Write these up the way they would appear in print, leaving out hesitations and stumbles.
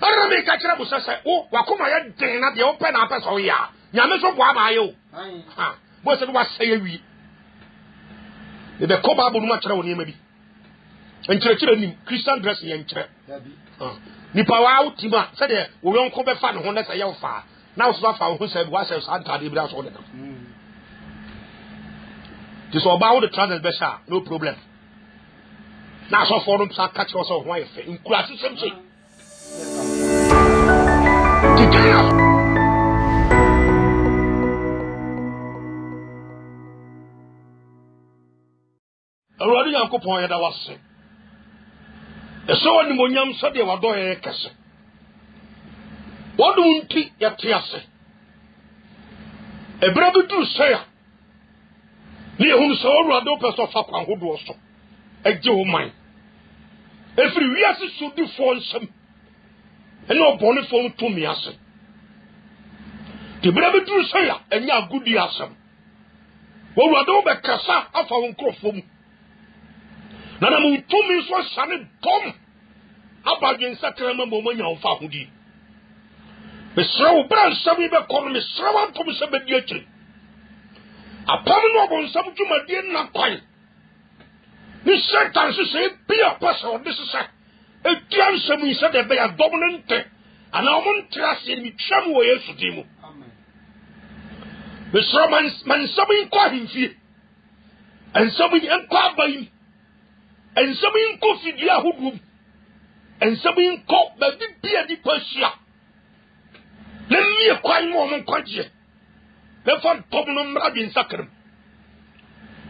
Ara me ka kira busa say o wakoma ye den na de o pe na so ya nyame so boa ma ye o ha bo se wa say wi e be ko Bible no ma kira woni ma bi enkyerɛkyerɛ nim Christian dress ye nkyerɛ nipa wa utima se de wo yonko be fa ne ho na se ye wo fa na wo so fa wo ho se wa se sa ntade bi da so de na this about the transit besha no problem na so for no sa catch us ho aye fe nkura se semche tikaya Awurade Yankopon ya da wase eso ni monyam so de wado ye kese wodu nti ya te ase ebra bidu so ya ni ehun so Awurade o peso fa kwan hodo so agye wo man efiri wiase sudi fo nsem ene obone fo ntumi ase ebra bidu so ya enya agudi asem Awurade o be kasa afa wo nkrofo mu Nana mu tumi so sane tom abadwen sakra ma mo nya wo fa hodi besrew bran sabi be kono me srew tom se be die akiri apam no obon sam dwumadie na kwan ni satan se bia paso de se etian samu se de be ya dominante ana mo ntrase mi twam wo Yesu di mu amen besrew man sabi kwa himfie en sabi en kwa bayin en sabi ko fidia hudum en sabi ko ba bibia di pasia le mi kwan mo mo kwaje le fon top no mra bi nsakram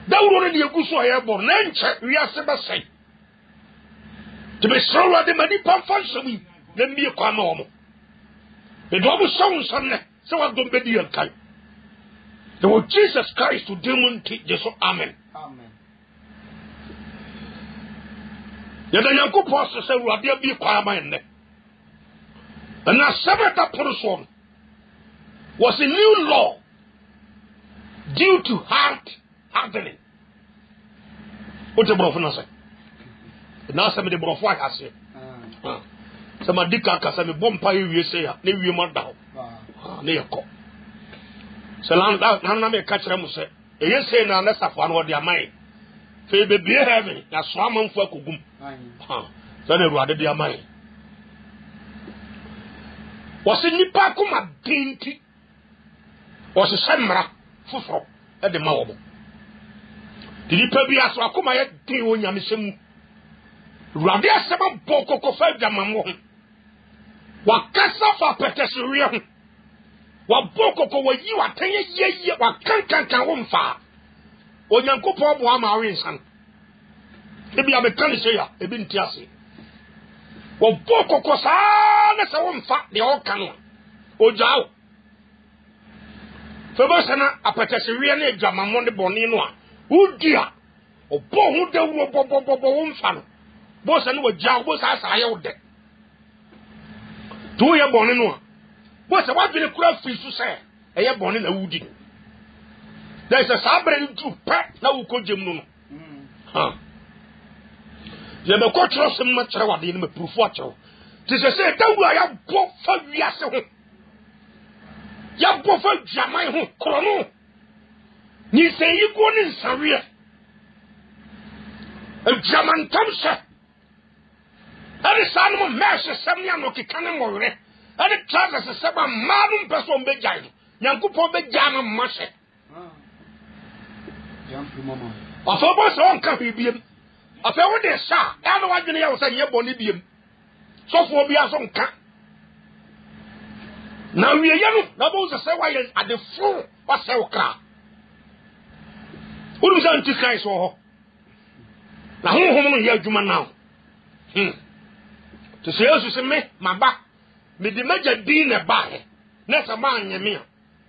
dawro ne yeguso aye bor na nche wiase ba sai to be sure de mani pam fansomi le mi kwan mo mo be do bu so nsonne se wa dom be di yankai the Lord Jesus Christ to demon ti jesu amen amen Yada Yankopon se Awurade bi kwa amane. And a seventh person was a new law due to hard hardening. What the brofo say? Na se me de brofo ase. Se ma dika ka se me bompa yewie se ya, na wie ma dawo. Na yeko. Se lan na me ka kire mu se, eye se na na safo na ode amai. Fe be bie heaven na so amanfo akogum so na Awurade bi amai wose nipa kuma dinti wose semra fufo e de mawo di nipa bi aso akoma ye din onyame semu Awurade asema bokoko fa dwamamo ho wakasa fa petesiri ho wa bokoko wa yi wa tanye yeye wa kankankan wo mfa Onyankopon bo ama awensan ebi abekani se ya ebi ntiase wo bokoko saa na se wo mfa de o kan ojao febosana apetese wie na adwamamo ne boni no a udia obo hu de wo bobobobo wo mfa no bo se no wajao bo sa sa ye wo de tu ye boni no a bo se wa dwene kura fi su se eye boni na wudi there is a sabre to pet na ukojem no ye be ko tro sem ma kire wade ni me proof a kire ti se dawura ya bo fa wiase ho ya bo fa jamai ho krono ni se yi go ni nsawe e jaman tamse ari sanu mesh sem ya no kikane mo were ari traga se seba manum person be jai Yankopon be jama mashe Afọbọ so nka bibiem afewo de sha ya no wadwene ya wo se ye boni biem sofo obi aso nka na wiye no na bo se wa ye adefo wa se okra uru za antichrist ho na honhom no ye adwuma now to se yesu se me maba me de maja din ne ba he na se ma anyeme a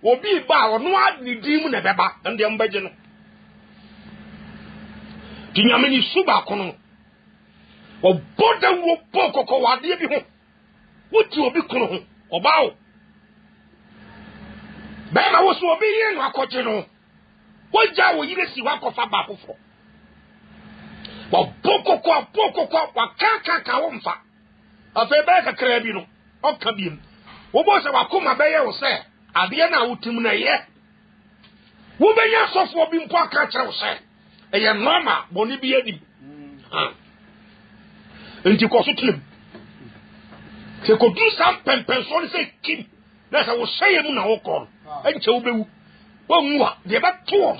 obi ba ono adi din mu ne beba ende mbaje no Tinyame ni suba kono oboda wo bokoko wade bi ho wuti obi kono ho obawo bema wo so obi yin akoje no woja wo yire si wakofa ba fofo wo bokoko wa kankan wo mfa afa ba ka kra bi no oka biem wo bo se wakoma be ye wo se ade na wotim na ye wo benya sofo bi mpo aka kire wo se eye normal boni bi edi enti ko so tim se ko du sam pempen so ni se kim na se wo seye mu na wo ko enche wo bewu wo nwa de ba to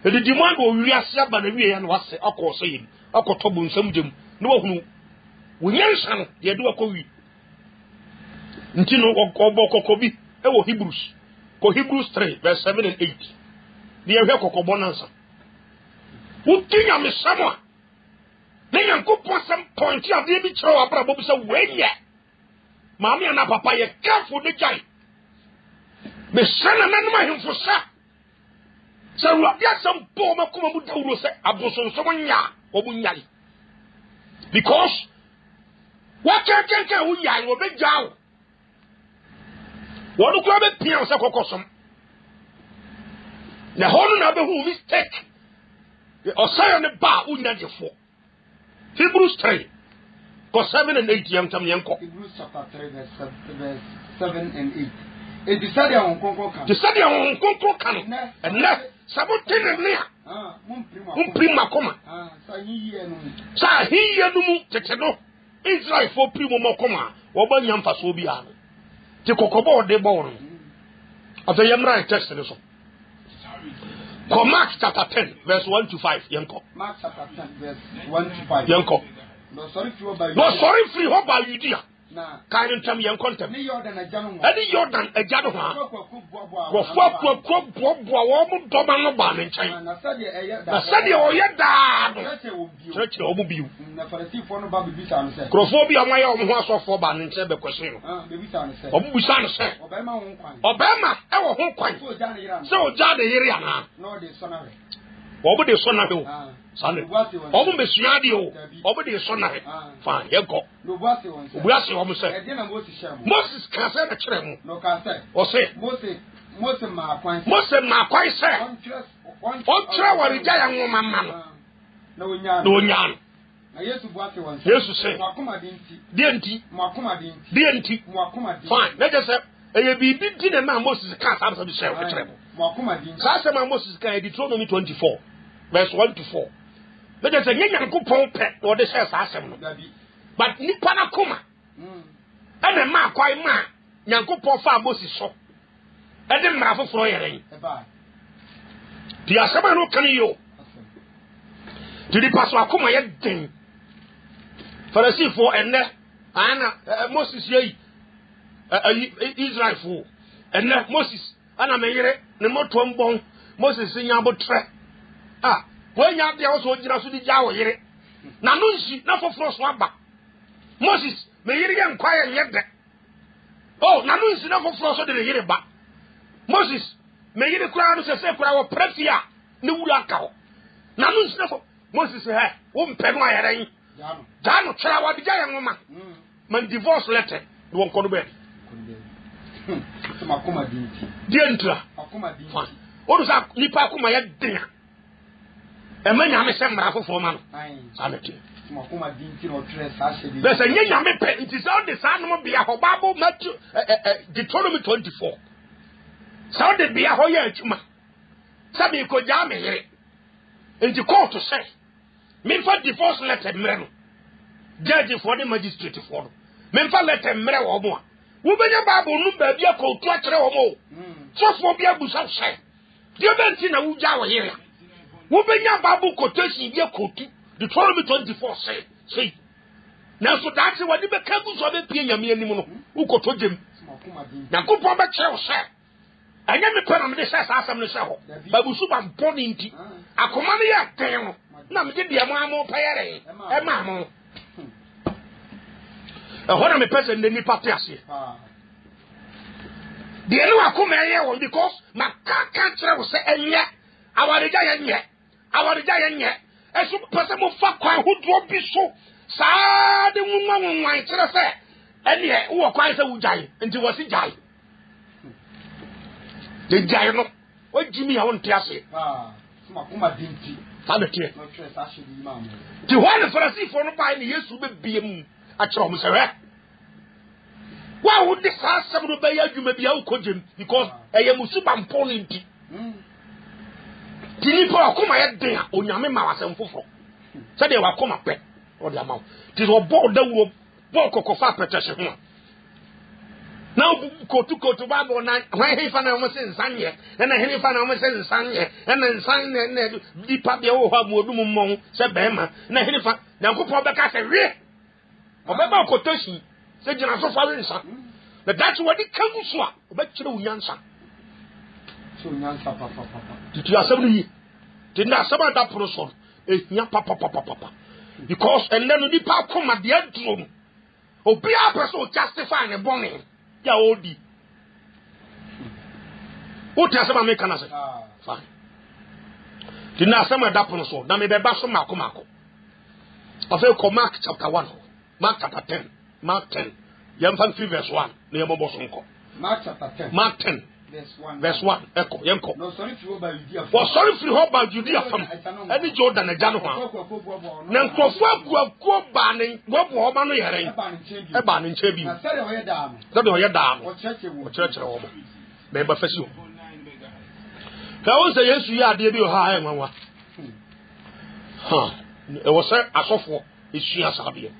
edi di man wo wi ase aba na wi ya na wase akọ so yim akọ bu nsam gem na wo hunu wo nyansa no de do akọ wi nti no obokoko bi e wo Hebrews 3 verse 7 and 8 de ye kokko bonansa wo tinya me samwa ne yankopon sam point ya de bi kire wa bra bo bi se wenye maami ana papa ye careful de jai me sana nanu ma himfo sa sa ru ya sam po ma kuma mu dawro se aboson so nya obu nyali because what can wo ya wo be jaw wo ko be pia se kokosom na honu na be hu mistake o say ne ba unya defo Hebrews 3 verse 7 and 8 yam tam yanko Hebrews chapter 3 verse 7 and 8 e di sadia won konko kan di sadia won konko kan na sabotin ne mun prima koma sa hiye no mu tete no Israel for primo makoma wo ba nyam faso bi ano ti kokobo de bo no after yamra text ne so Mark chapter 10 verse 1 to 5 yanko Mark chapter 10 verse 1 to 5 yanko no sorry free over Judea na kain tam yanko tem ni Jordan ajano mo ani Jordan ajado ha go fo wo mu doma no ba ne nchen na sade o ye da do church o mu biu na farisi fo no ba bi bisa no se krofo bi amaya o mu ho asofo ba ne nchen be kwese no be bisa no se o mu bisa no se obema ho kwan obema e wo ho kwan so o ja de yiri ana no de sona re obo de sona he o sane obo mesua de o obo de sona he fine ye go obuase wo mo se e de na Moses ka se na kire mu no ka se o se Mose ma kwan se on tra wari ja ya nwoma ma no na onya na Yesu buase won se Yesu se makoma dinti fine na je se eye bibi di na ma Moses ka sa so bi se o kire mu makoma dinti sa se ma Moses ka Deuteronomy 24 verse 1 to 4 na je se nyanyankopon pe o de se sa asem no but nipa na koma ene ma kwai ma nyankopon fa Moses so ede mra foforo yeren ti asema no kan yo ti di paso akoma ye den farasi fo enne ana Moses yi Israel fo enne Moses ana meyere ne moto mbon Moses nya botre wo nya de wo so gira so di ja wo yere na no nsi na foforo so aba Moses meyere ye nkwaye nyede na no nsi na foforo so de yere ba Moses meyere kura no se kura wo prefia ne wura ka ho na no nsi na fo Moses wo mpe no ayere yin jano tra wa di ja ye ngoma man divorce letter do won kono be makoma dinti dientra makoma dinti o sa nipa akoma ye den emanya me se mra fofo ma no sanete makoma dinti no tre sa hye be se nyanya me pe nti sa de sa no bia ho Bible Matthew Deuteronomy 24 sa de bia ho ye atuma sabi ko ja me yere nti court say me fa divorce letter mre no judge for the magistrate for no me fa letter mre wo mo wo benya Bible no ba bia ko tu akere wo mo so fo bia busa say dio benti na wo ja wo yere wo benya Bible quotation bia ko tu Deuteronomy 24 say na so that we be ka bu so be pie nyame anim no wo ko to jem na ko po ba kire wo say anya me pena me de say sa asam no say ho ba bu su ba mponi nti akoma ne ya ten no na me de dia mo amo payere e ma mo hona me pese ne ni papi ase de no akoma ye won because makaka kire wo say enye awareja ye nye esu pese mo fa kwan hodo bi so saa de nwanwan kire say ene wo kwan say wujai nti wo si jai de jai no o jimi ya won tiase makoma dinti sanete no tre sa hye di ma mo ti ho ne farasi fo no bai ne Yesu be biem achro mo se we wa wo de sa asem no be ya adwuma bia wo kogem because eye musu bampo no nti tini po akoma ye den a onyame ma wasem foforo se de wa koma pe o de amaw ti so bo dawuro bo kokofa petese ho now kotu ba bo na hwan hefa na mo se nsanye na hefa na mo se nsanye na nsanye na di pa bia wo ha mo odum mo se bema na hefa na nkopɔ bɛka se we obeba kotoshi se gina so fa nsa na that's what it comes so obɛkyerɛ unyansa so unyansa papa titu asɛm no yi tinda asɛm ada proso ehia papa because and then the pa koma de aduro obi a person justify ne bɔne ya odi o ti asɛm make na say fine tinda asɛm ada proso na me bɛba so mako afei ko Mark chapter 1 Mark chapter 10 Mark 10 yamfan 3 verse 1 na yambo so nko Mark chapter 10 Mark 10 verse 1 eko yemko no sorry free over Judea sorry free over Judea fam any Jordan agya no ho na nkofo akuakuo ba ne wobo oba no yere e ba ne nche bi na sare hoye da no sare hoye da no o chekere wo be ba fasi o ka won say Yesu ya ade bi o ha ha nwanwa ha e wo say asofo esua sabe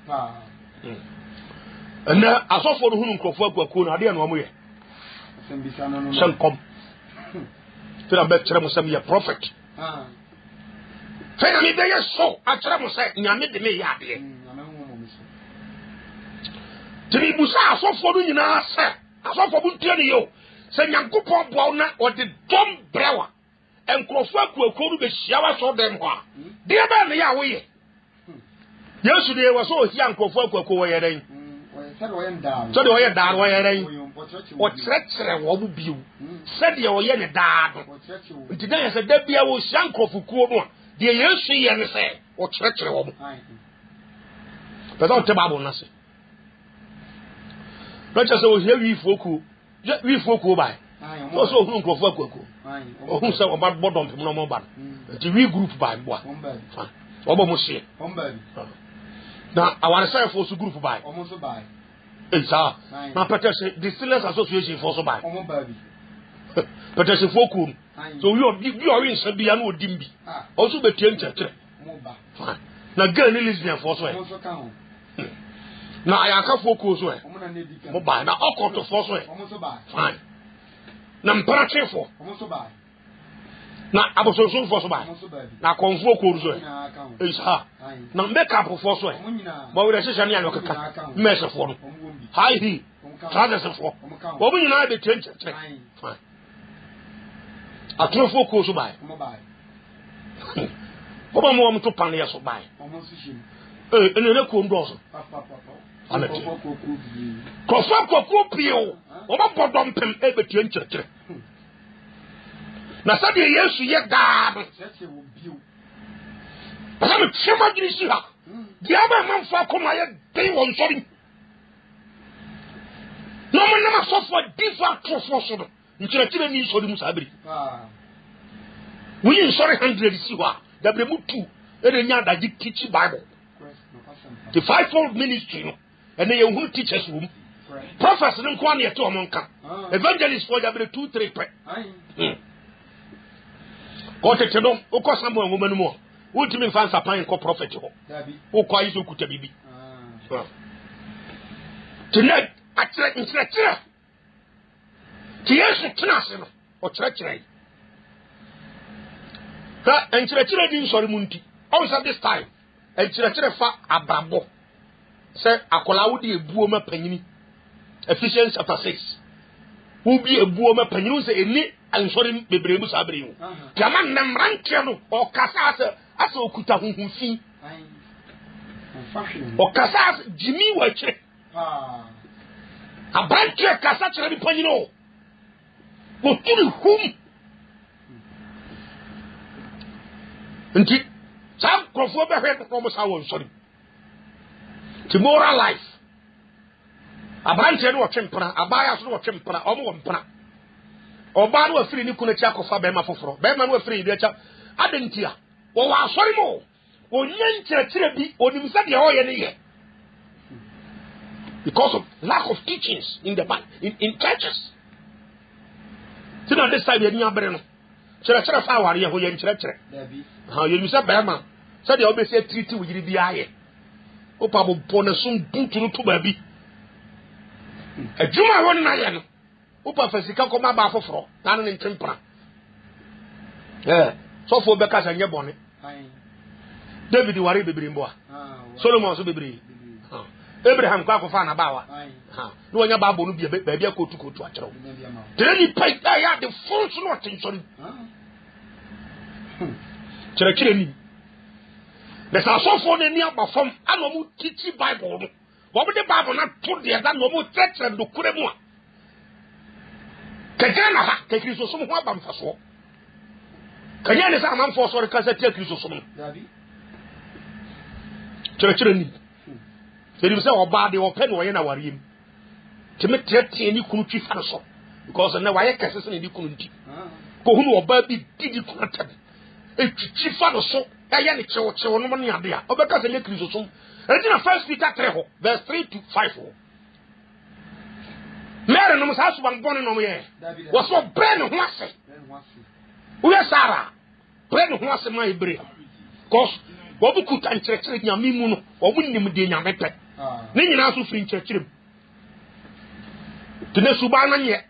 na asofo no hunu nkofo akuakuo no ade na omo ye shall come. Tell about Tramusam, your prophet. Tell me, they are so. I Tramusam, Yamid me yard. Tribusa, so for you now, sir. I saw for you. Say, Yankupo Bona or the dumb brewer. And Crawford will call the showers of them. Dear man, they are way. Yesterday was so young Crawford will go away. So the way down where or treachery will be you. Said your yen dad. Today I said, Debia was young for Kuno. Dear Yoshi and say, or treachery. But don't tell about nothing. Not just so here we folk by. Also, who go for Coco. Or who said about bottom from no more bad. The regroup by what? Almost say. Now, I want to say for group by. Almost by. It's now Peterson Distillers Association for so by. Peterson Fokum. So you are in Sabian or Dimbi. Also the Tiencha. Fine. Now girl Lisbon for so. Now I can't focus way. Mobile. Now I'll come to force way. Fine. Now I'm for. Now I was so for so by. Now convoke way. It's her. Now make up for force way. But with a session and a mess of one. Hi he. Trousers for. What will you know the change? Fine. I can't focus by. What am I want to pan yes or buy? And then a cool dozen. Coffa Pio, or my bottom pin ever change. Now, Saturday, yes, yet dad. But I'm a chamber, you see her. The other man for come my day on sorry. No man never suffered different for you can need so much. We in sorry 100 see what the Bremutu, and then that you teach Bible. The fivefold ministry, and they who teach us room. Prophets don't come near to a monk. Evangelists for the 2-3. Got it to know, of course, some woman more. Ultimate fans are playing co prophet. Who quite you could be. Tonight, I try in Church. Tears of or treachery. And Church in Sorimunti. Always at this time. And Church fa Ababo. Say, Akolaudi a Buoma Penny. Ephesians chapter 6. Who be a Buoma Penny say any and sorry, the Bremus Abreu. Yaman Namrantiano or Casas as Okuta who see. Or Casas Jimmy Wache. A branch of Casach Panino. But to whom? Indeed, some conform ahead from us. I was sorry. Tomorrow life. A branch of Chimpana, a bias of Chimpana, almost Pana. Or Badu was free, you couldn't check of Bema for Bema was free, the chap. I didn't hear. Oh, sorry more. Or Yancha Chirby, or you said the oil in the year. because of lack of teachings in the in churches. So now this time you are better. Chere fa ware ho ye chere. Ha you say bema. So the obey say treaty with the biaye. Opa bo pona sun butu to baabi. Adwuma won na ye no. Opa fasika ko ma ba foforo. Na no ntempra. So for beka sa nye bone. David ware bebre mbo a. Solomon so bebre. Abraham kwa kofa na bawa. No nya babo no bia baabi akotu akyerɛw. Tell you pay ya the full not in sorry. Chere ni. The so na ni abafom ana mu teach Bible no. Wo be the Bible na to de da no mu tetre do kure mu a. Kagana ha, ke Kristo so ho abam faso. Kanya ne sa amam fo so re kasa te Kristo so no. Dabi. Chere ni. There is a bad or pen or na warrior. To make any country fan so because na why cases in the country. Ko hu no baby did it content. E chief fan so ya ne chewo no man ya dia. Obeka se le Kristo so. E na 1 Peter 3 verse 3 to 5. Mary no sa so ban born no ye. Was so ben ho ase. We Sarah. Ben ho ase ma Hebrew. Cause Bobu kuta nkyerɛkyerɛ nyame mu no obu nim de nyame pɛ ne nyina so firi nkyerɛkyerɛ mu tene suba na nyɛ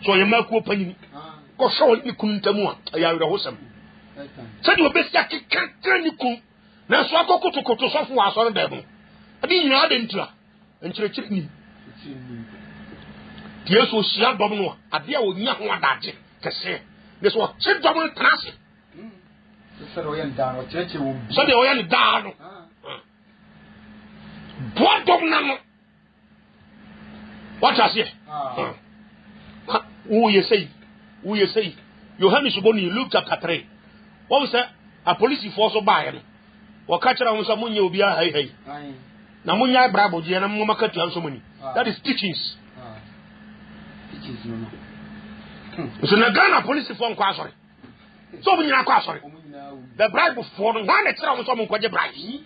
so yɛ makuo panyini ko hwɛ ni kun ntamu a ya werɛ hosam sɛ de obesi akeka tra ni kun na so akokotokoto sɔfo wa asɔre da mu ade nyina de ntura nkyerɛkyerɛ ni tie so hyia dɔm no ade a onya ho adagye kɛse ne so ɔkye dɔm no tenase so de oyan dan o cheche wo so de oyan dan no bodom na no what as here who you say Yohanes boni Luke chapter 3 what say a police force buy no wo ka kira won so munye obi a hai na munya brabo je na mo makatu an so mani that is teachings no so na Ghana police force kwa sorry so bunya kwa sorry the bribe for no one extra so mo kwaje bribe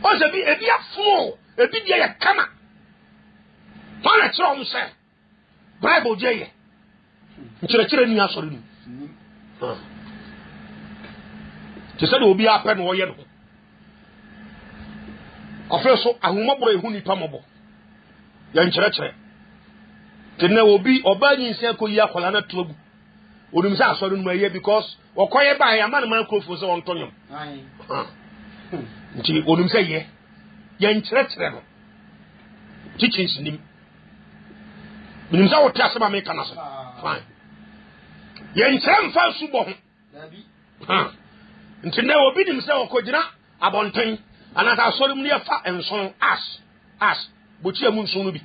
o se bi ebi afu ebi dia ya kama one extra mo say bribe je ye nkyerɛkyerɛ ni asɔre ni te sɛ de obi apɛ no wɔyɛ no ɔfɛ so ahomɔboro ehu nipa mɔbɔ yɛ nkyerɛkyerɛ te na obi ɔbaa nyinsia kɔ yi akɔla na togu onim sɛ asɔre no ɛyɛ because wɔkɔyɛ baa yɛ ama no microphone sɛ wɔntɔnyam nti onim sɛ yɛ nkyerɛkyerɛ no teachings nim onim sɛ wɔte asɛm a meka no so fine yɛ nkyerɛ mfa su bɔ ho nti na obi nim sɛ wɔkɔgyina abɔnten anata asɔre mu ne yɛfa nson as bokyia mu nson no bi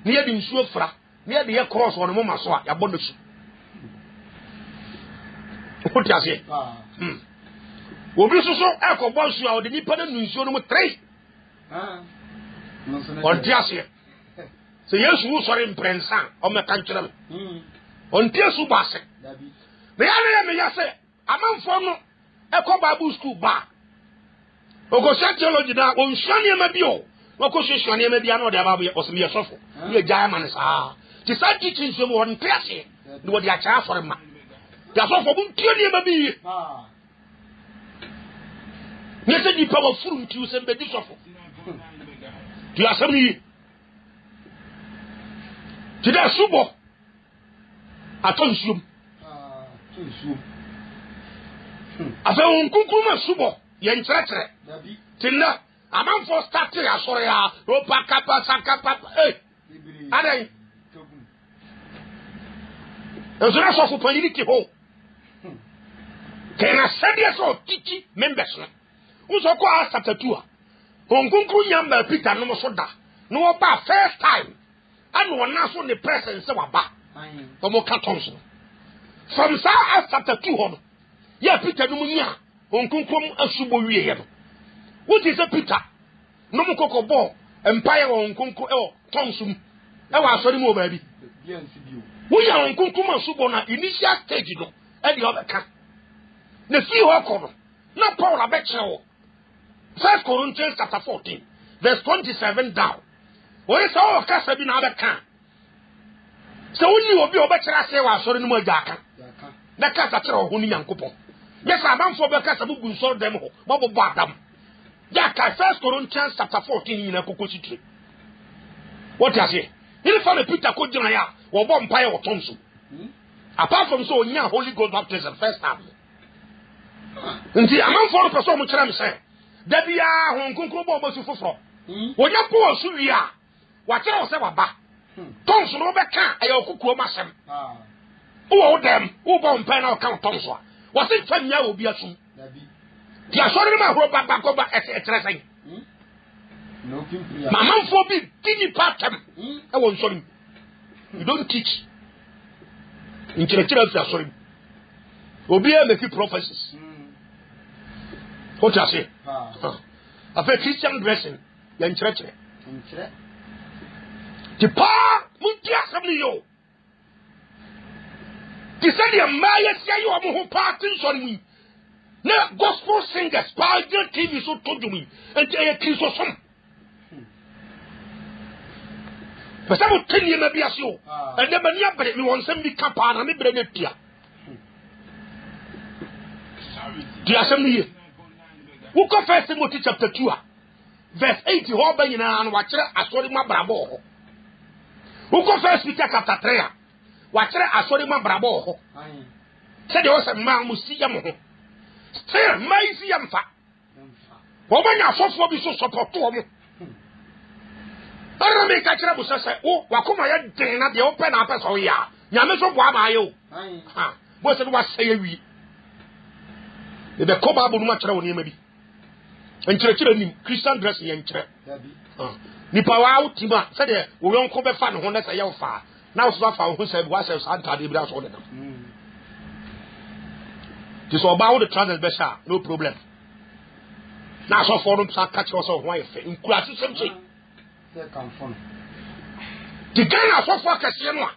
ne yɛde nsuo fra ne yɛde yɛ cross wɔ ne moma so a yɛabɔ no su wote aseɛ obi soso ɛkɔbɔ nsuo a ɔde nipa no nu nsuo no mu 3 ɔnte aseɛ sɛ yesu wo sɔre mprɛnsa ɔmɛka nkyerɛ no ɔnte asu bɔ ase na yɛne meyɛ sɛ amanfoɔ no ɛkɔ bible school ba ɔkɔhyɛ theology da ɔnsua nneɛma bi o na ɔkɔhwehwɛ nneɛma bi a na ɔde aba ɔsɛm yɛ sɔfo ne yɛgyae ma no saa nti saa teaching nsuo mu ɔnte aseɛ na wɔde akyerɛ afɔre ma yasɔfo bu ntie nneɛma bi yie nyɛ sɛ nipa wafuru ntiw sɛ mbɛdi sɔfo nti asɛm no yie nti dɛ subɔ atɔ nsuom afei wɔn kunkum subɔ yɛ nkyerɛkyerɛ nti nnɛ amanfoɔ starte asɔre a opa kapa sakapa adan nso na sɔfo panyini te hɔ kena sɛdeɛ sɛ ɔtiti members no wosɔ kɔ a chapter 2 a wɔnkunkun nyamba Peter no so da na wɔba first time ana wɔna so ne presence sɛ waba ɔmo ka tɔn so from saa a chapter 2 hɔ no yɛ Peter no mu nya wɔnkunkun asubɔ wie yɛ no wote sɛ Peter no mu kɔkɔ bɔ empire wɔnkunkun ɛwɔ tɔn so mu ɛwɔ asɔre mu baabi woyɛ wɔnkunkun asubɔ na initial stage no ɛde ɔbɛka na fi hɔ kɔ no na Paul abɛkyerɛ wɔ 1 Corinthians chapter 14 verse 27 down. When it's all Casa bin Abaka. So when you will be over say was sorry no more jaka. The Casa Huni and Coupon. Yes, I'm for the Casa who saw them, Bobo Badam. Jaka, 1 Corinthians chapter 14 in a Kukushi tree. What does he? He found a Peter Kojaya or Bompire or Thompson. Apart from so, yeah, Holy Ghost baptism first time. And the amount for the person which I'm saying. That we are Hong Kong Bobo Sufo. When you go to Suria, what else ever back? Thompson over can't a Okuko Massam. Oh, them, who bomb pen or count Thompson. Was it 10 years will be a soon? The assuring my rope back over at a dressing. My mom forbid, Tinny Patam. I won't show him. You don't teach. In church, sorry. Obia make you prophecies. What I say? I've a Christian dressing. In church. The pa, Muntia Samuel. The Sadia Maya say you are more parties on me. Now, gospel singers, Paul TV so told me, and a kiss or some. But I will tell you, maybe as you, and then you want some big campaign and maybe a tear. The assembly. Who confess Timothy chapter 2, verse 80, Hobbing and Watcher, I saw my bravo. Who confess Peter chapter 3, Watcher, I saw my bravo. Said there was a man who see him. Still, my see him. Woman, I saw for me so support to him. I don't make a trouble, say, oh, Wakuma, dinner, the open up as oh, yeah. Yamaso Guamayo. What's it was say we? The Coba Bunatra maybe. And church Christian dressing and church. Nipawa Tima said, we won't come back fun when that's a young far. Now, Swafa who said, was else anti Libras on them. This about the transit besha, no problem. Now, so for them, catch yourself wife in classes. The Ghana so far Cassiano.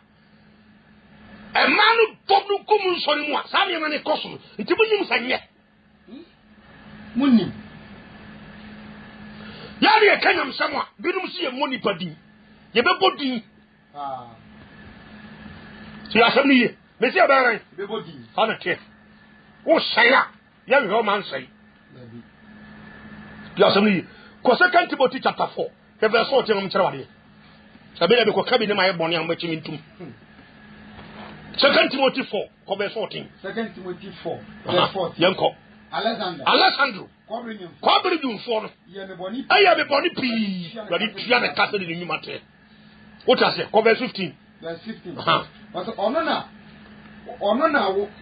A man who don't come on sorry more. Sammy man a costume. It's a minimum sang yet. Money. Yari a canam somewhat. We don't see a money padi. You be body. So you are some year. Monsieur Barry, be body. On a chair. Oh, say ya. Young Roman say. You are some year. Because I can't Timothy chapter 4. The verse 14 on Travadi. Sabella because cabin in my bonny and watching into 2 Timothy 4, verse 14. 2 Timothy 4, verse 14. Yanko. Alessandro. Quabri do for. I have a body pea. But it's the castle in the new matter. What I say? Verse 15. Verse 15. But Honor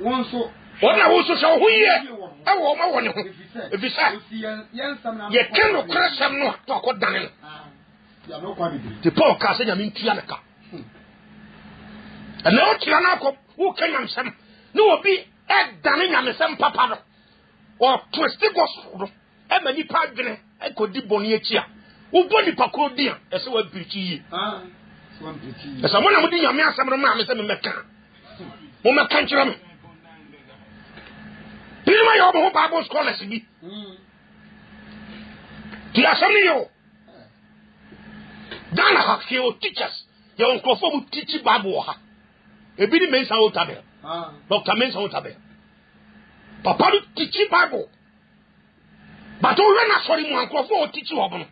one so. What I also show who here? I want my one. If you say, you cannot crash them not talk what Daniel. The poor castle, I mean, Tianaka. And now Tianaka, who can you some? No, be at Danning and some papa or twisted gospel. And many pardon, I could be Boniatia. Who body Pacodia as well pretty. As someone would be a man, some of mammas and Mecca. Woman country. Pin my own Bible scholars be. Tiasamio. Dana he will teach us. Your uncle will teach you Bible. A bit men's out there. Dr. Men's out there. Papa will teach you Bible. But when I saw him, uncle will teach you. And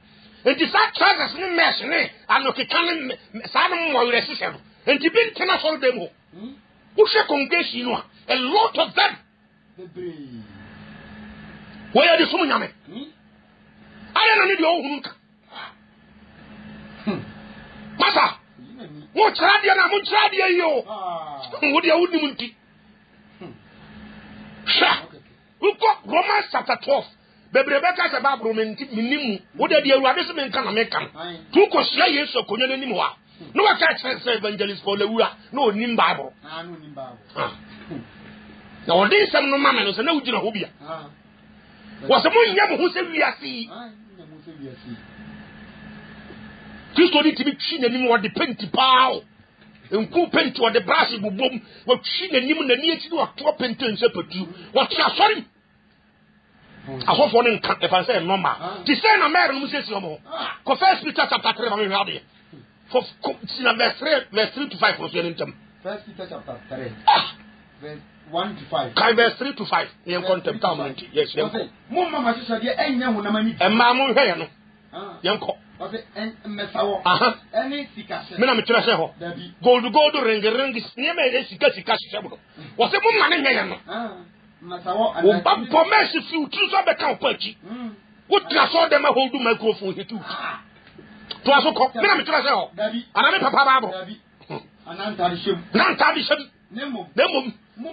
this are trousers in mess, and look at Canon Simon more resistant. And the big tennis all them. Who shall congregation? A lot of them. Where are the Sumuname? I don't need your own. Massa, what's Radia? Munchadia, yo? What you wouldn't eat? Sha, we got Romans chapter 12. Baby Rebecca's about Roman Minimu. What are the Radisman can American? Two Kosia, so Konya anymore. No, I can't say evangelist for the Ura, no Nimbible. Now, this some no man was a no dinner hobby. Was a more young who said we are see. This don't to be chin anymore, the penty pow. And cool pen to the brassy boom, what chin and him and the near to a 12 pence and separate you. What you are sorry? asofo ne nka e fa say normal ti say na mere no sesi omo ko First Peter chapter 3 ba me hwade for verse 3 to 5 so yen ntam First Peter chapter 3 verse 1 to 5 kai verse 3 to 5 yen contempt comment yes yen ko mo mama se de enya honamani e ma mo hwe ye no yen ko o se mesawo eni sikase me na me tira se ho gold ring ne me ye sika se bo wo se mo ma ne ye no mesawo o ba promise fi utru so be kan kwachi wo tira so de ma hold microphone hitu to aso ko me na me tira se ho ana me papa ba bo ananta de shem nemo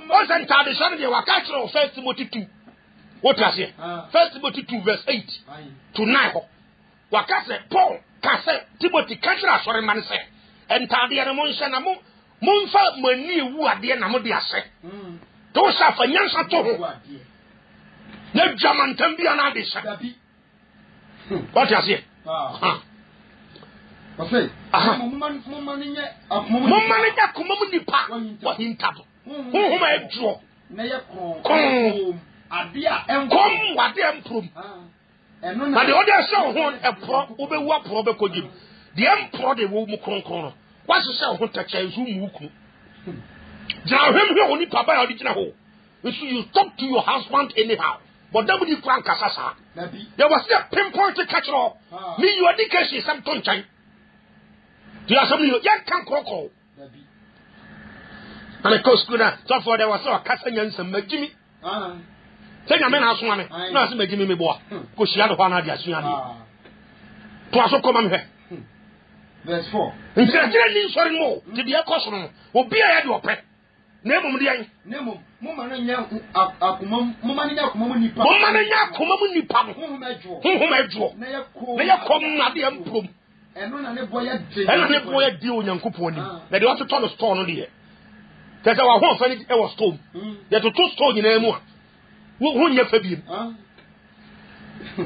o se nta de shem de wa ka kire First Timothy 2 wo tira se First Timothy 2 verse 8 to 9 wakase Paul kase Timothy kachira sore man se entade ne mo nhyɛ na mo mfa mani wu ade na mo de ase to sha fa nyansa to ho na dwamantam bia na de sha what you say okay mo man nya kuma mu nipa wa hintabo ho ma edwo na ye kon ade a enkom wade emprom but the other show who a pro ube wa pro be kojim the empro de wo mu kronkron no wa se show who tacha nsu mu ku ja hwem hwe oni papa ya odikina ho so you talk to your husband anyhow but that would frank asasa there was a pinpoint to catch all me you education some ton chan do you some you can kroko and of course kuna so for there was a kasanya nsam magimi senya me na aso ame na ase magimi me boa ko hia do na dia sua ni to aso koma me hwe verse 4 ntia ni sori mo ti de ekoso no obi a ya de opɛ na emum de yan nemo mo ma no nya akoma mo ma nya akoma mu nipa mo ho medwo na ye kom na de emprom eno na ne boya di onyankopon ni na de wato no store no de tete wa ho fa ni e was storm ye to store nyina mu a wo nya fa biem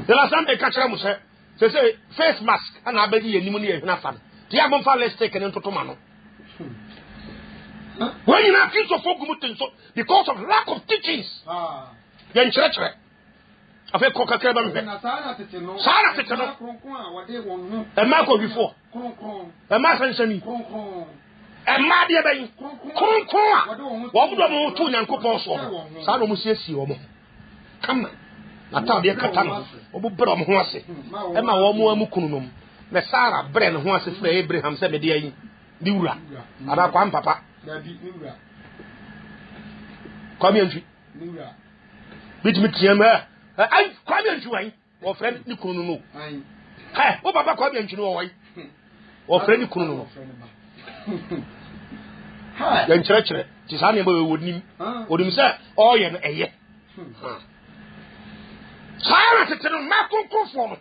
the last time e catch am say face mask ana abedi ye nimu ne ye hina fa ti abon fa let's take ne ntoto ma no when you not feel so focused because of lack of teachings yen chere afa ko kakra ba me sara tete no e ma ko before e ma sanshani e ma de ben kronkron a wo budo mo to nyankopon so sa no mo siesie wo mo kama ata de kata no wo bu bra mo ho ase e ma wo mo amu kunu nom na Sara bre ne ho ase fra Abraham se me de ayi di wura ada kwa papa Dabi niwura kwame antwi niwura bitimi tiema ai kwame antwi wan wo friend ni kunu no ha wo baba kwame antwi no wo wan wo friend ni kunu no ha yan chere ti sa ne ba wo nim odim se o ye no eye Sara tete no ma konkofo no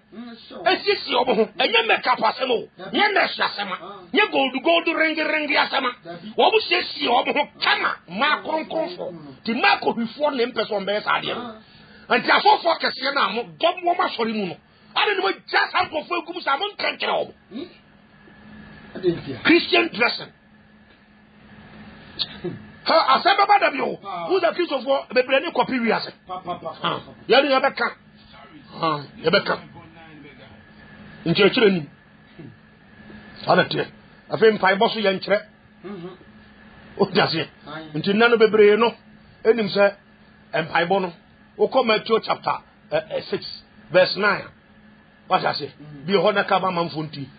esisi obo ho enye make-up asemo nye mesh asema nye gold ring asema wo bu sisi obo ho kama ma konkofo ti ma ko hwifo ne mpeso mbe sa ade no anti asofo kese na mo dom wo ma sori mu no ade no ja sankofo egum sa mo nkankere obo Christian dressing ha asaba bada bio who the kids of bebre ni copy wi ase ya ni abeka yebeka nchire ni anate afa mfai boso ya nchire o diase nti nanu bebre no enim se mfai bo no o come Matthew chapter 6 verse 9 what I say bi ho na ka ba manfonti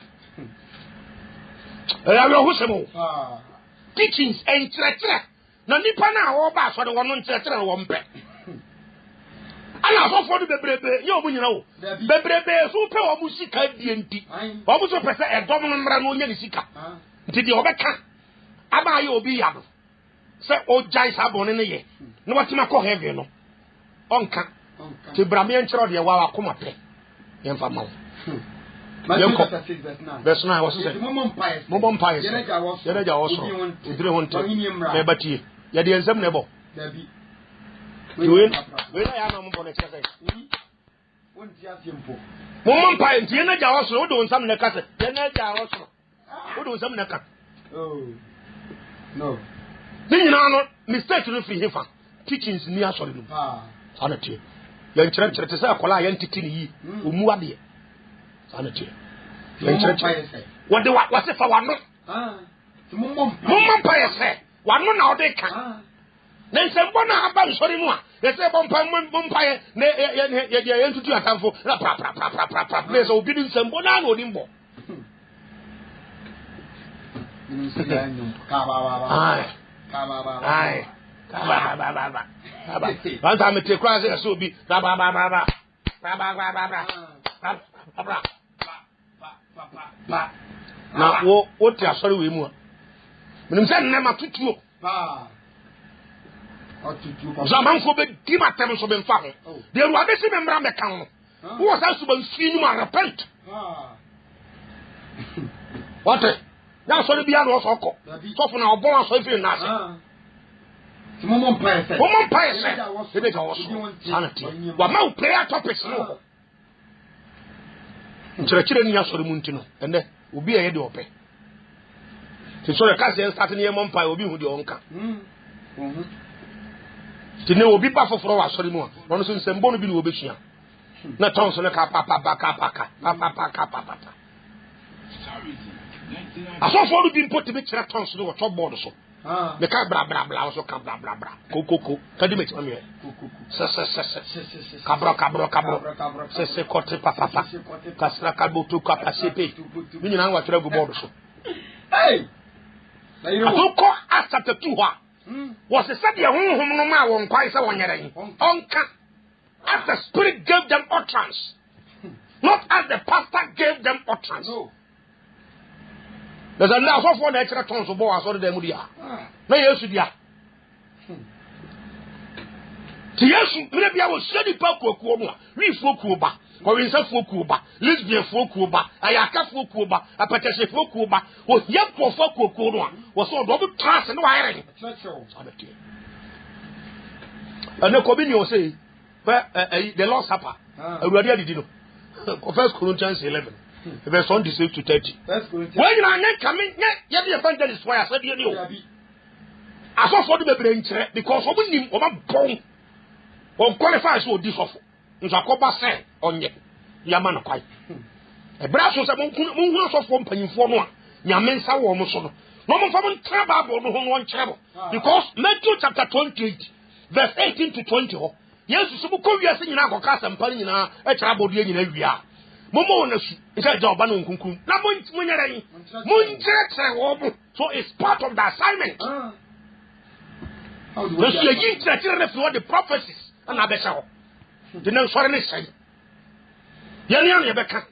ya lo husemo teachings and chire na nipa na wo ba so de wono chire wo mpe ala so for the bebrebe ye omu nyina wo bebrebe so pe wo mu sika die nti wo mu so pe se edom no mra no nya ni sika nti de obeka aba ye obi ya no se o jai sabon ne ye no watima ko heaven no onka ti brame nchiro de wa akoma pe ye mfa mawo verse 9 was say momon pies yereja woso idire honte be batie ye de ensem ne bo we ya na mo ne kase won ti asempo momon pies nti na ja woso wo do nsam ne kase ye na ja woso wo do nsam ne ka no din na no mistake no free hefa teachings ni asori no anatie yan kyerɛ te sɛ akola yan titi ne yi omu ade ana tie yan kyerɛ wode wa se fa wano mumma pa yɛsɛ wano na ɔde ka na nsɛmbɔ na aba nsɔre mu a yɛsɛ bompa yɛ na yɛ ntutu atamfo na pra na sɛ obi ne nsɛmbɔ na ɔdi mbɔ Vanta me te kwa se so bi na wo ti asori we mu a menim se nne matutuo zamanfo be di matem so be mfa ho de ruade se me mra me kan no wo sa so ban fi nu ma repent what na so bi anu so ko so fo na obo aso fi na ase momon paese ebe ka woso sanati wa ma prayer topics no nkyerɛkyerɛ ni asɔre mu ntino ene obi a ye de ope ti so re ka se start ne momon pae obi hu de onka ti ne obi ba foforo wa asɔre mu a no so nsɛmbɔ no bi ne obesua na ton so ne ka papa asɔfo no bi mpo te be kyerɛ ton so ne wo top board so me ka bra so ka bra koko kadi me ti mame kabro se kote papa kasra kalboto ka pasepe mi nyina wa kyerɛ go board so hey atoko asata tu ha wo se said ye honhom no ma won kwai se wonyere yi onka as the spirit gave them utterance not as the pastor gave them utterance. No. There's a lot of one extra tons of boys or them dia. Na Yesu dia. Ti Yesu bere bia wo sedi pa kokuo no a, wi fokuo ba, kowinsa fokuo ba, lesbian fokuo ba, ayaka fokuo ba, apatese fokuo ba, wo yepo fokuo no a, wo so do be trans no wa yere. And ko bi ni o say, the Lord's Supper. Awurade adidi no. 1 Corinthians 11. Verse 26 to 30. When you are not coming, you have evangelist why I said you. I saw for the brain because of him or my bone or qualifies for this offer. In Jacoba said on ye, Yaman quite. A brass was a moon of one penny for one. Yamensa woman. No more from trouble or one trouble. Because Matthew chapter 28, verse 18 to 20. Yes, so come here saying I got cast and penny in a trouble in every year. Momo na su isa job anu nkunkun na munyere yi munjere wo so it's part of the assignment how do we you tell for the prophecies and abesha ho the na sore ne sai ye beka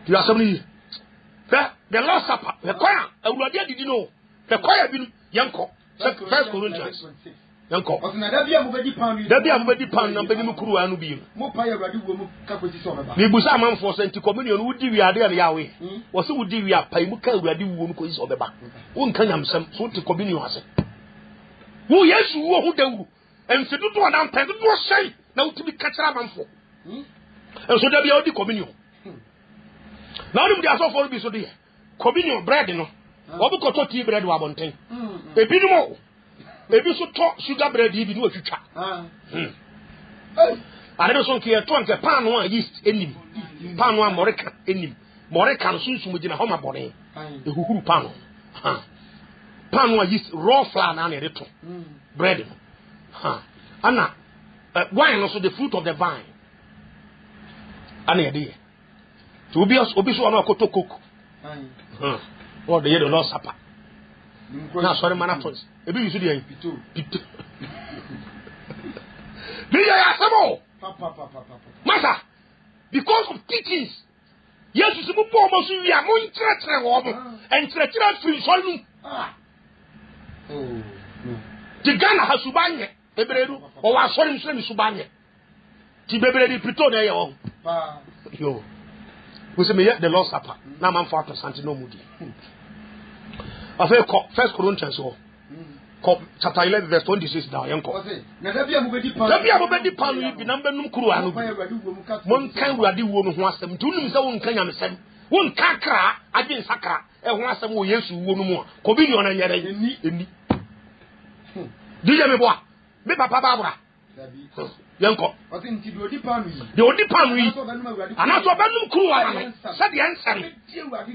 you are somebody the Lord's Supper the choir awurade adidi no the choir bi yanko 1 Corinthians yanko osina da bia mo bedi pan na bedi mu kuru anu bi mo pa ya awurade wo mu ka kwesi so meba ni busa manfo senti communion wudi wi ade na yawe wo se wudi wi apai mu ka awurade wo mu kwesi so beba wo nka nyamsam so ti communion ase wo Yesu wo hu dawu emfidu to na mpede do sei na wutimi ka kira manfo so da bia wudi communion na wodi aso for bi so de communion bread no obi ko to tea bread wa bonten ebi no mo ebi so to sugar bread bi no atwitwa ade so nke to nke pan no yeast enim pan no amoreka enim moreka no sunsum gina ho ma bone ehuhuru pan no pan no yeast raw flour na na to bread ana wine no so the fruit of the vine ana yede to obi so na akoto coke or the Lord's Supper. Na sorry marathons. Ebi you see the pito. Biya asemo. Masa, because of teachings. Yes, you mo bo mo so wi a mo nkyerɛkyerɛ wo mo. Enkyerɛkyerɛ free so nu. Ti Ghana ha subanye. Ebredu o wa sorry nso ni subanye. Ti bebredi pito na ye wo. Yo. We say me the Lord's Supper. Na man for to santi no mudi. After 1 Corinthians chapter 11 verse 26 down yanko. Na da bia mo bedi pan yi bi namba num kuru anu. Mon kan urade wo no ho asem. Tunum se won kan yamsem. Won kakra adwen sakra. E ho asem wo Yesu wo no mu a. Kobi ni ona nyere eni. Dije me boa. Me papa babura. Yanko. The odi panui. Anaso benum kruwa no. Said the answer.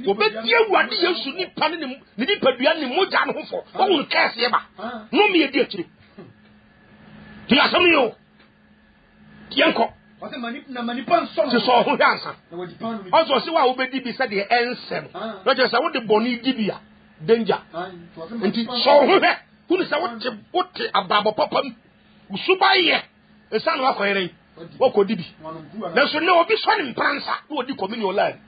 Obedi awade Yesu ni pan ni padua ni moja no hofo. O won kase ye ba. No me edi akire. Ti asam yo. Yanko. Se so ho hansa. Also se wa obedi bi said the answer. No just say what the boni dibia. Danger. Nti so ho he. Who is what ababo papam. Usubaye. Esan wa koyere. Wo ko dibi. Na so ne obi so ne mpransa, no odi communion line.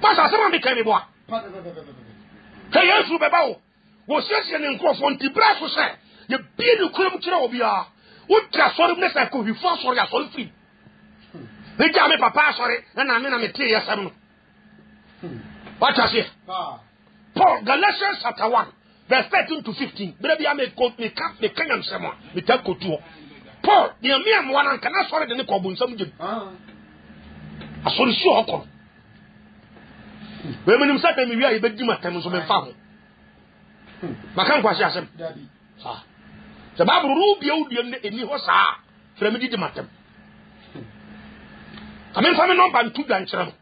Pasa sama me kan me boa. Hey Yesu beba wo. Wo siesie ne nkofo nti bra so se. Ye bie ne kuram kire obi a. Wo tra sori me se ko hifo sori a sori free. Ne ja me papa sori na me na me tie yesam no. What I say? Paul Galatians chapter 1 verse 13 to 15. Baby, I make me cap me kanyam sema. Me take kotu. Paul, the me am one and cannot sorry the nekobun some jib. I saw the show okon. When him say me we are be ma tem so me fa ho. Makan kwasi asem. Sa. The Bible rule bi awudie ne eni ho sa. Fra me di matem. Amen fa me number 2 dan kire.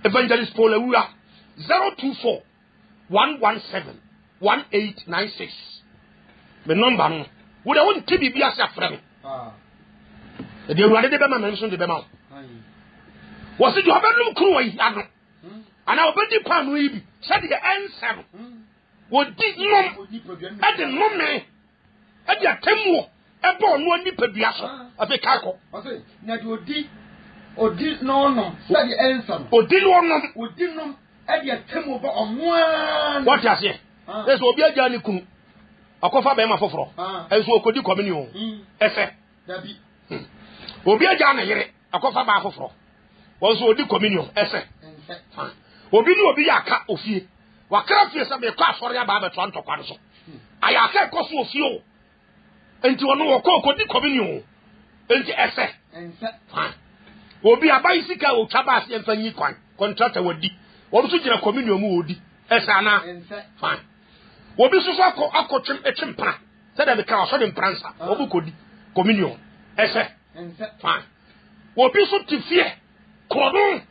Evangelist Paul Ewura 024 117 1896. The number no. We don't TB be as a friend. The Rwanda de Bema mentioned the Bema. Was it you have a crew? And I'll bet the pan will be said the answer. What did no at the moment at your temu a born one nip of the caco. I say, not your deep or did no, said the answer. Or did one or did no at your temu on one. What I say? There's will be a journey. Akofa be ma foforo enso okodi communion efe dabi obi aja na yire akofa ba foforo wonso odi communion efe obi ni obi yaka ofie wakra fie se be kwa afore aba be to antokwa so aya ka ko so ofie o enti wono wo ko okodi communion enti efe obi abai sika o twa ba se emfanyi kwan contractor wodi wo so gira communion mu wodi esa na fine obi so akotwem etwempra said that the car so dem pransa obu kodi communion ese fine obi so tifie kodon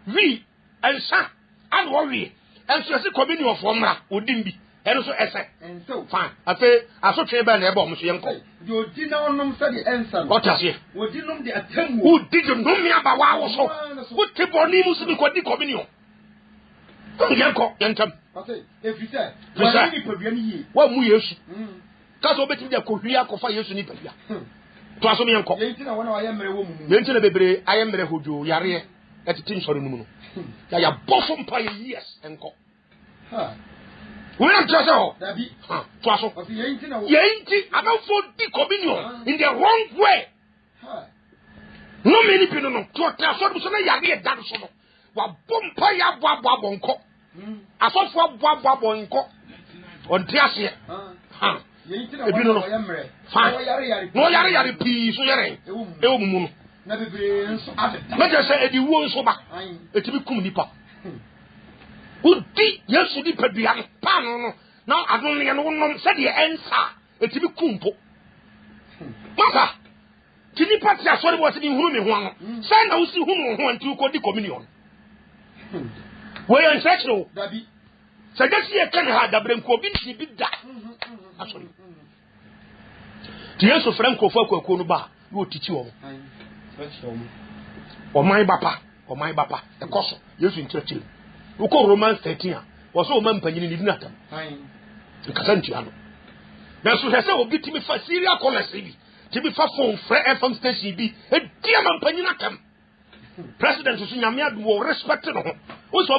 vi ensa and worry enso se communion for mra odim bi eno so ese fine afi asotwe ba na ebe omso yenko the odina onom said the answer what is it odinum the atemu who did you know me aba wa wo so who tiboni musu bi kodi communion yenko yentam okay if you say what ni paduani yi wa mu Yesu kaso obetimi de kohwi akofa Yesu ni padua to aso me yenko yenti na wona wa yemre wo mu yenti na bebre ayemre hojo yare etiti nsori numu no ya bofo mpa yes enko we am just ho dabi to aso yenti abafo di communion in the wrong way no many people no to aso so na yare dan so no wa bompa ya boabo bonko asofo boabo bonko onti ase ebi no no yare pi so yare ewo mumu no na bebre nso adeda na je say edi wo nso ba etibi kum nipa udi Yesu di padua pa no na adon ne no nom se de ensa etibi kumpo masa tini pati asori bo se bi hunu me ho ano say na usi hunu ho anti ko di communion we are instructional dabi sagasi e kan ha dabrem ko bi ti bi da asori ti Yesu franco fo akoko no ba yo titi wo o mai bapa e koso Yesu instructional uko Romans 13 a wo so o man panyini ni dinatam nkasa ntiano na so hese obi timi fa serial college bi timi fa phone free FM station bi e dia man panyina tam president so nyame adu wo respect no ho wo so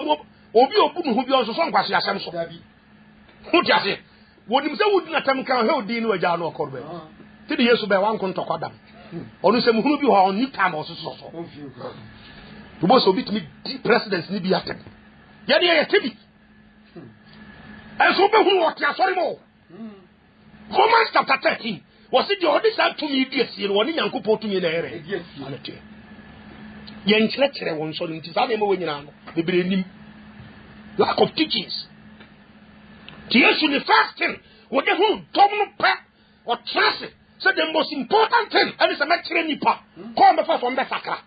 obi obu no ho bi so nkwase asem so ho ti ase wonim se wudi na tam kan he odi ni waja no okorbe ti de Yesu be wan ko ntokwadam onu se muhunu bi ho on ni time o so to bo so obi timi president ni bi atem ya de ya tibi enso be hunu o ti asori mo Romans chapter 13 was it your desire to me this year one Yankopon to me na ere anete yen kire won so nti sa na me wonyina no bebre nim lack of teachings ti Yesu ni fasting wo de hu dom no pa or trust it. So the most important thing, and it's a matter nipa. Come before from the sakra.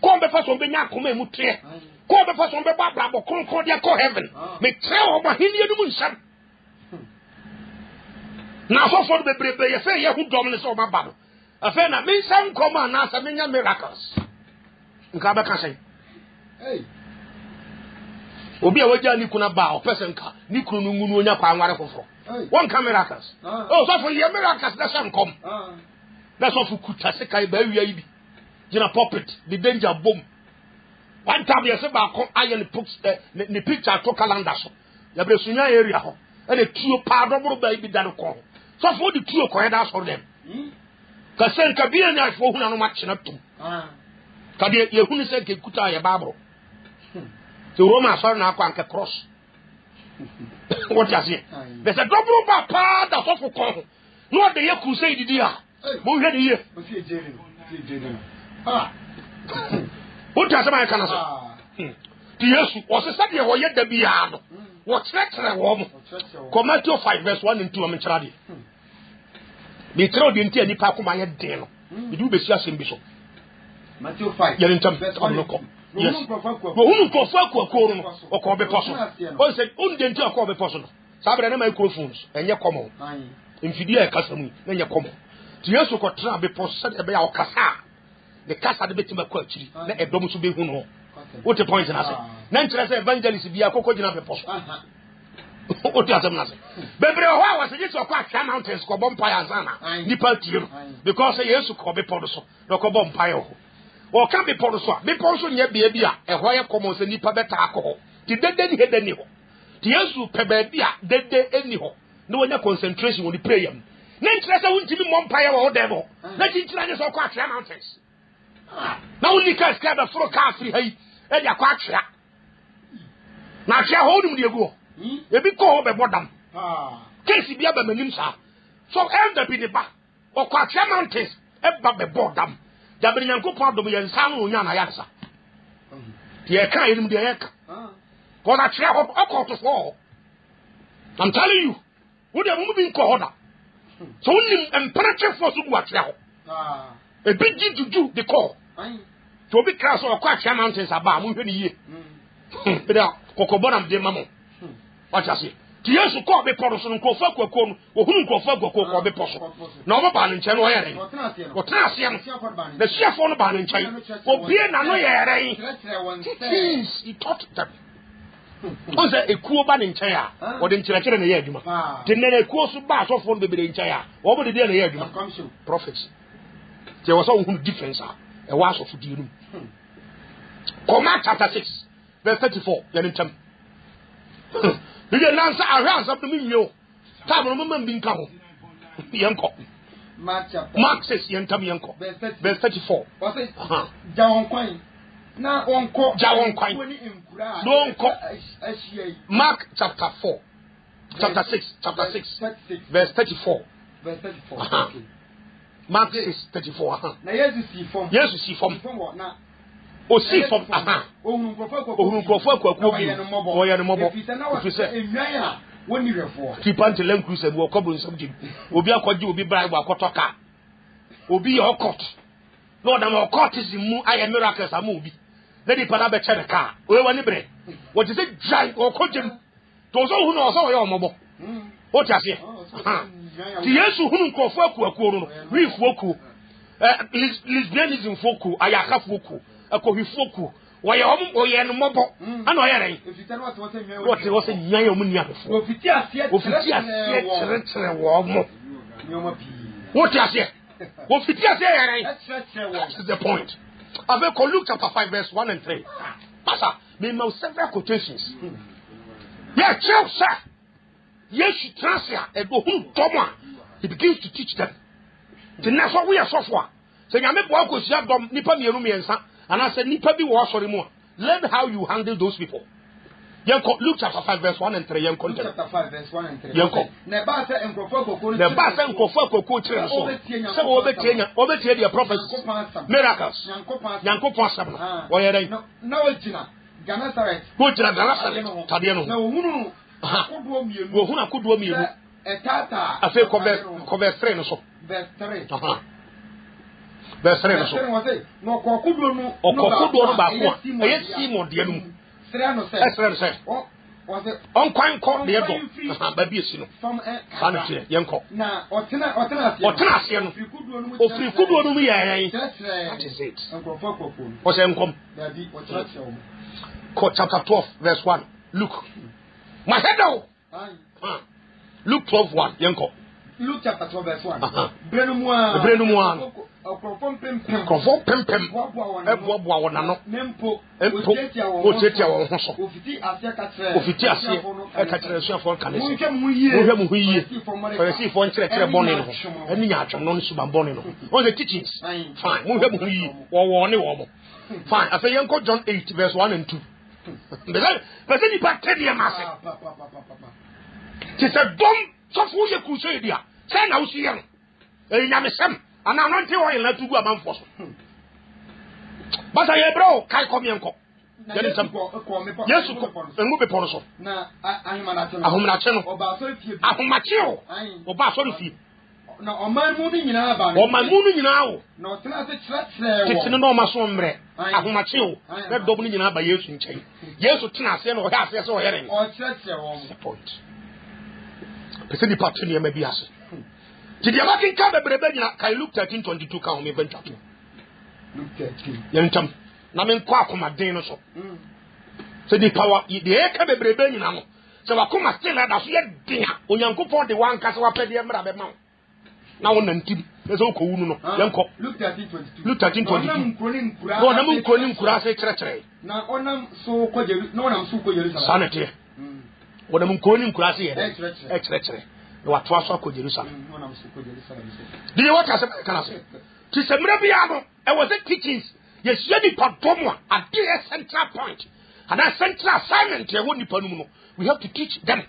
Come before from the Yakume Mutre. Come before from the Babra, but come call heaven. Make trail over Hindu Munsan. Now, so for the brave, you say, who dominates all my battle. A friend, I mean, some come and answer many miracles. Nkaba can say, Hey. Obi a waja ni kuna ba, person ka, ni kunu ngunu nya kwa nware foforo. One can miracles. Oh, so for your miracles, that's some come. That's what for kuta se kai ba wi ayi bi. Gina puppet, the danger bomb. One time you say ba kon iron books the picture to calendar so. Ya bre sunya area ho. And the tuo pa dobro ba bi dan ko. So for the tuo ko head for them. Ka sen ka bi anya fo hu na no ma chena tu. Ka de ye hu ni se ke kuta ya babro. So Roma sorry na kwa nke cross. What you say? There's a double pa that of ko. No the ye crusade dia. Mo hwe de ye. What you say my kana say? Ti Yesu o se sade wo ye da bia no. Wo tretre wo mo. Matthew 5 verse 1 and 2 am nkyerade. Be tro de ntia nipa kuma ye den no. Bi du be sia sem bi so. Matthew 5 ye ntam ko. Yes. Who go for Quacorum or Corbe Possum? One said, Undent or Corbe Possum. Sabra and microphones, and your common. Infidia custom, then your common. Tioso Cotra be posted about Cassa. The Casa de Betima Quachi, a dome to be who. What a point in us. Nantes evangelist be a cocodina possum. What does nothing? Bebre was a little quack mountains, Cobompire Zana, Nipal because he used to Corbe Podoso, no Cobompire. Or can be Podoso, be Ponso near Bia, a wire commons and Nipa better alcohol. Did they hit any ho? The Yesu Pebebia, dead day anyhow. No one concentration on the prayer. Nantes won't be Mompire or devil. Let it land us or quack mountains. Now only can't grab a full car free, and your quack. Now, shall hold him, dear go. You be called by Bodam. Casey be a Beninsa. So end up in the back or quack mountains, about the Bodam. Jabrianko part of me and San Yana Yasa. The Eka in the Eka. For that share of alcohol to fall. I'm telling you, would have moving corner. So only temperature for to watch now. A big deal to do the call. To be class or quack mountains about moving here. Cocobonam de Mamma. What I say? Yesu ko be poroso nko fa kwako no ohunu nko fa kwako ko be poso na omo ba no nche no yere o trase am the chefo no ba no nche obie na no yere he taught them on say ekuo ba no nche a o de nkyerɛkyerɛ na yɛ adwuma de na ekuo so ba so fo no be nche a o mo de na yɛ adwuma prophets je was all ohunu difference a e wa so fudie no Command chapter 6 verse 34 yɛ ntam you answer around something in you. Time on moment being come. Yanko. Mark says Yantam Yanko. Verse 34. Jawon Quine. Now on call Jawon Quine. Don't call Mark chapter 4. Chapter 6. Verse 34. Verse 34. Mark 6 34. Now yes, you see from. O see from ohun krofo kwaku bi o ye no mobo if say keep on telling cruise and wo kobo nsam obi akwaje obi bribe akotoka obi your court lord am court is mu aye miracles am obi na di pada be che ka o wani bre what is it giant o kojem to so hu no so ye omobo o ti ase ti yesu hunu krofo kwaku no wi fuoku lesbianism foku ayaka foku akohifoku oye no mobo ana oyere what was nyan yo munia before ofiti asie tere wo mo what asie ofiti asie yere that's the point ave Luke chapter 5 verse 1 and 3 pastor me know several quotations yeah chill sir yes transia e go hu tomo he begins to teach them the next what we are so far say nyame bo akosia dom nipa mienu miensa. And I said, Nipa be was for more. Learn how you handle those people. Luke chapter 5 verse 1 and 3. Luke chapter 5 verse 1 and 3. The prophets, miracles, Yanko Pasabna. Why are they? No, Ganasareth. Good Ganasareth. Tadiano. No, who could do me? A fake cover friend. So verse 3. Verse 3 no so. No kokudo no. Okokudo no ba ko. Eye Simon de no. Esre no say. On kwan ko de do. Ba bi esi no. Sana tie yenko. Na otena ase no. Ofiri kudo no mu ye. That is it. O say nkom. Chapter 12 verse 1. Luke. My head out. Luke 12:1. Yenko. Luke chapter 12 verse 1. Brenumwa. Krofo pempem. Eboa wona no. Nempo. Otetia wo ho so. Ofiti ase e ka kire suafo kan ese. Mohwe mu huyi. Farisi fo nkire bone no. Ani nya atwom no suba bone no. On the teachings. Fine. Mohwe mu huyi. Wo ne wo mo. Fine. Afa yenko John 8 verse 1 and 2. But then you back 10 years. She said, "Don't so for you crusade here. Say now, see him. And I'm a son. And I'm not telling you to go about for. But I bro, can't come here. There is some. Yes, and move upon us. Now, I'm not channel. I'm not chill. Or bass on the no, on my moving now. No, it's no more sombre. I'm not chill. That doubling in by years in chain. Yes, to Tnas and or half yes or hearing. Or the point. Pesini Patinia may be asked. Did you not come a Brebenia? Can look 13:22 count me venture to look 13. Yentum. Namin Quakuma dinosaur. So the power, the Eka Brebenia. So I come still at us yet dinner. When you go for the one castle pedia mount. Now on Nanti, there's no Kuno. Look 13:22. Look 13:22. No, I'm calling Kurase Tretre. Now on them so no, I'm so good. Sanity. When I'm calling Kurase, Tretre. You are twice so good Jerusalem. Do you what can I say? To some Rabiano, I was a teachings. Yes, you need Padomo at the central point. And that central assignment, we have to teach them.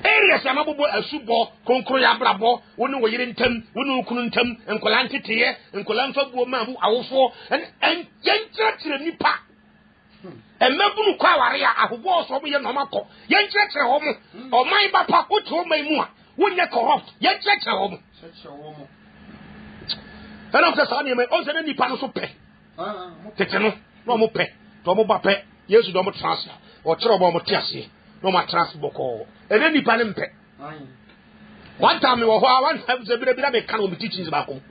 Areas are mobile as Subo, Concroya Brabo, one way in Tem, one Kuntum, and Colanti, and Colanfa woman who are for, and Yentra to the Nipa. And Mabu Kawaria, who was over your Nomako, Yentra home, or my papa, who told me more, when you corrupt, Yentra home. And after Sunday, may also any panel pay. Tetano, no more pay, Tomo Bape, yes, you don't transfer, or trouble Motiasi. No my transport and any panem pet. One time you were one have the baby can be teachings back home.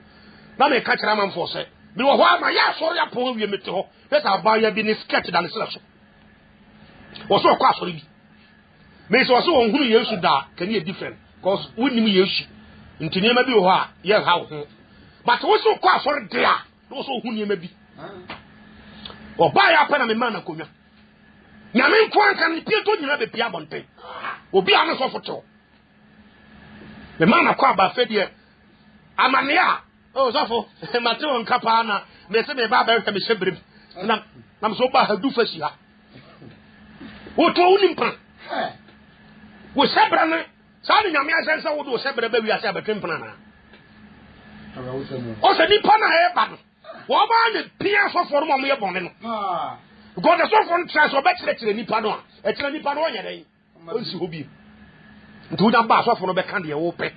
Now may catch a man for say. You were my ya sorry upon you met to let our buyer be scattered and selection. Was so quite for me. May so on who you should die can be different, because wouldn't you into near maybe yes how. But also quite for there, also who you may be. Or buy up and a man of Kunya. Yamin Kwan can appear to you have a piabonte. Will be honest of it all. The man of Quaba fed here. Amania. Oh, Zafo, Mateo and Capana, may say me Baba can be sebrim. And I'm so bad, do for you. What told him? We separate. Sorry, Yamia says I would do separate baby as a templana. Also, Nipana hair. What about the Pia for Mommy Bonin? God has often transfer back to the Nipano. It's a Nipano. What's who be? Do not pass off on a backhandy open.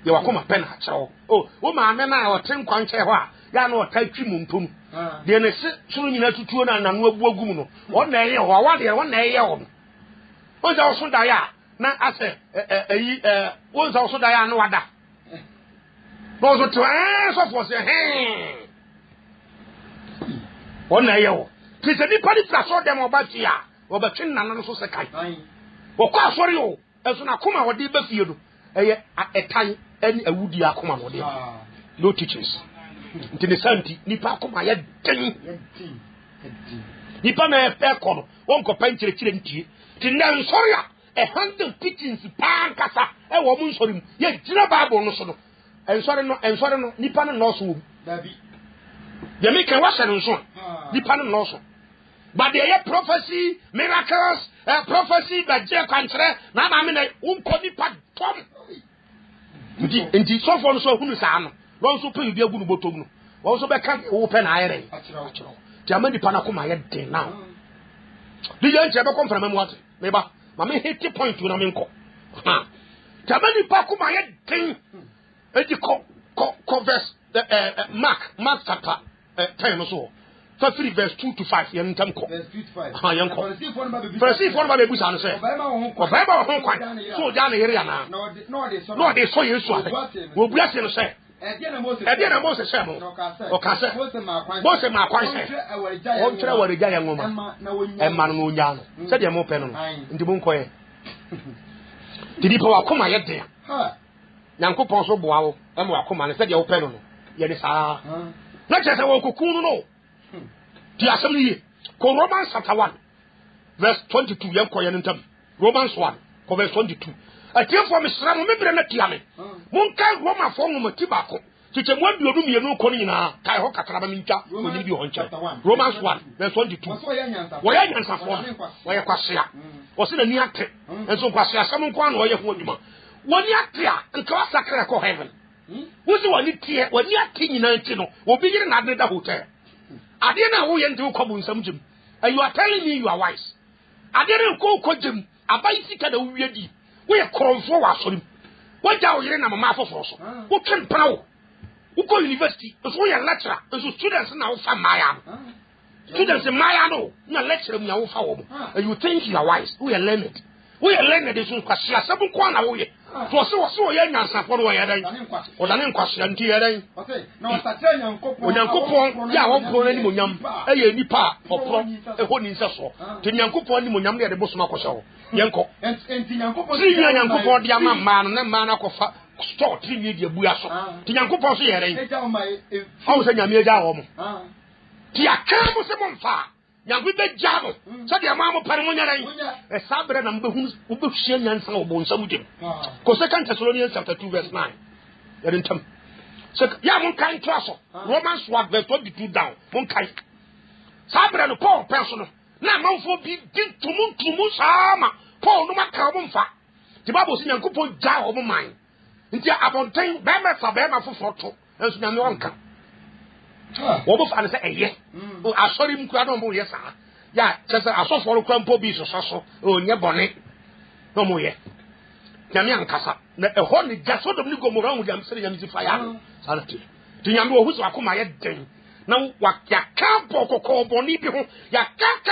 You are come a pen. Oh, woman, and I or 10 quanchewa. Yano type Chimuntum. Then a soon you have to tune and no Boguno. 1 day or 1 year, 1 day on. Was also Dia. Now I say, was also Diana Wada. Those to answer for the hand. 1 day. Tis a nipani saw them about here, or the chin and so sakai. Or quite sorry, as an Akuma or Deba Field, a time and a woody Akuma or no teachers. Into the Santi, Nipakuma yet Nipana Percon, one copaint children tea, till now, sorry, 100 teachings, pan cassa, a woman for him, yet Jinababo no sono, and sorry, Nipana no so. You make a washer and so, Nipana no so. But they have prophecy, miracles, prophecy that Jack country. Now I mean, unconi pat Tom. Indeed, so for so who is an. Also, pay you a good bottom. Also, back open iron. Germany Panacoma yet now. Did you ever come from what? Neighbor, Mammy hit the point to Naminko. Germany Pacoma yet thing. eti ko verse Mark chapter 10 so. So 3 verse 2 to 5 yen ntam ko. Verse 2 to 5. Ha yen ko. Pharisee for no ba busa no say. Obeba ho kwan. So ja na yere ya na. No de so Yesu ade. Wo buase no say. Ede na Moses say mo. O ka say. Moses ma kwan say. O ntre wore ja ya ngoma. E ma no onya no. Se de mo pe no. Ndi mo nkoye. Didi pa wa koma ye de. Ha. Nyankopon so boa wo. E mo wa koma ne se de wo pe no. Ye de sa. Na chese wo kokun no. The assembly ko Romans chapter 1 verse 22 yen ko yen ntam. Romans 1 ko verse 22. Atie for me sra mo mebre na tia me. Mon kai Roma fo mo ti ba ko. Tite mo aduodu mienu ko nyina kai ho kakra ba mi ntwa oni bi ho nche. Romans 1 verse 22. Wo ya nyansa fo. Wo ya kwasea. Wo se na ni ate. Enso kwasea sam nko an wo ye ho adwuma. Woni ate a nka wasakra ko heaven. Wo se woni tie woni ate nyina nti no. Obi yire na ade da hotel. Ade na wo ye nti wo kobu nsam jim. And you are telling me you are wise. Ade na ko jim abai sika da wo wiedi. We are cromfo wa sorim. What are you in a mama for? What can power? Who go university? If we are lecturer, and so students now from Maya. Students in Maya no lecture me out for. And you think you are wise. We are learned. We are learned this one question. Seven corner away. So young and some for where they or the name question to your day. No, when Uncle yeah, one for any munyam, a nipa or a whole in so. To Yanko any munyam near the Bosmako show. Yanko and Yanko for the man and man of store 3 years buaso. To Yanko for here. How say Yamia home? Tia Cabo Semonfa. Yangu be jabo. So the mama paramonia a sabre number who's Ubushian and some Bonsamudim. Because 2 Thessalonians chapter 2 verse 9. So Yamun kind trasso. Romans 1 verse 22 down. Monkai. Sabre no Paul personal. Na man for be did to Musama. Paul no macabumfa. The Bible says Yankupo jar over mine. Until about 10 Bama Sabema for photo. As Nanuanka. What if I say, yes? I saw him crowd on yes, sir. Yeah, just I saw for a crumple beast or so. Oh, near bonnet. No more yet. Yamian Casa. A horny just sort of go around with them saying, I'm fire. Sanity. Do you know who's a come my head? Now, what ya can't call Bonipo? Ya can't.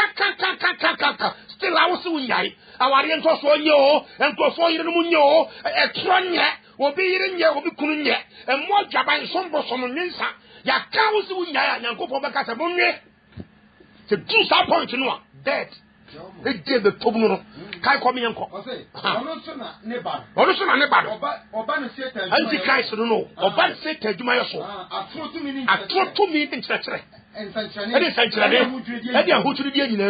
Still, I was soon yay. Our oriental for you and go for you, a tronya will be in here, will be cooling yet, and more Japan somber from Nisa. Ya cows who ya yanko for Bacasabone. The 2 star point in one dead. They did the Tobuno. Kai come in. Also, Oban said, Antichrist, no, Oban said, Jumayaso. I threw 2 minutes. And who to the end?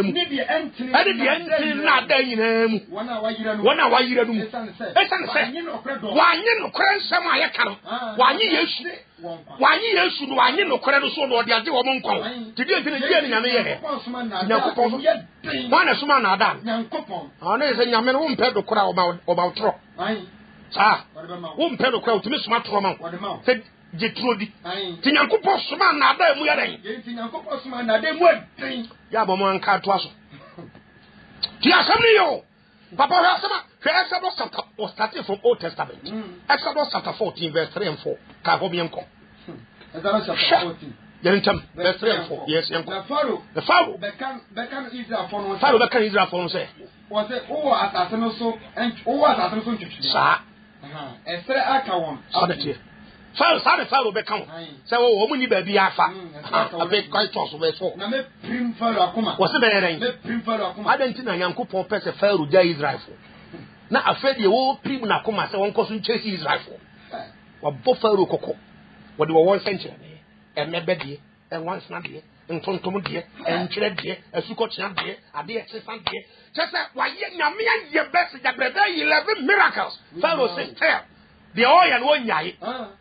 I did the end not there in him. 1 hour you do. Why you no credit some I can? Why you should why you no credit so or the idea of Monco? To get in the year in a one is man are done. Honest and Yaman won't pay the crowd about truck. Ah, won't pay the crowd to Miss Matroma. Said Jetrudi. Tinyanko Postman, not there. We are Tinyanko Postman, not them. Yabaman Cartwas. Tiasamio. Papa Rasama, Exodus chapter was starting from Old Testament. Exodus chapter 14, verse 3 and 4. Kahobianko. Exodus chapter 14. Verse 3 and 4. Yes, the Pharaoh. Become Israel for Pharaoh became Israel for say. Was it all at Asanoso and all at Asanoso? Sir. A fair account. Pharaoh become. So, woman, you baby Alpha. A big quite also verse 4. Was it better? I didn't think a young couple of person Pharaoh Israel for. Now, afraid the old people now come and say, one cousin chase Israel for. Or both Pharaoh Coco. What do you want century? And maybe and once not dear, and Tontom dear, and Chile dear, and Sukotian dear, a dear Sissan dear. Just that why Yamia, your best, that 11 miracles. Pharaoh says, tell. The oil and 1 yai,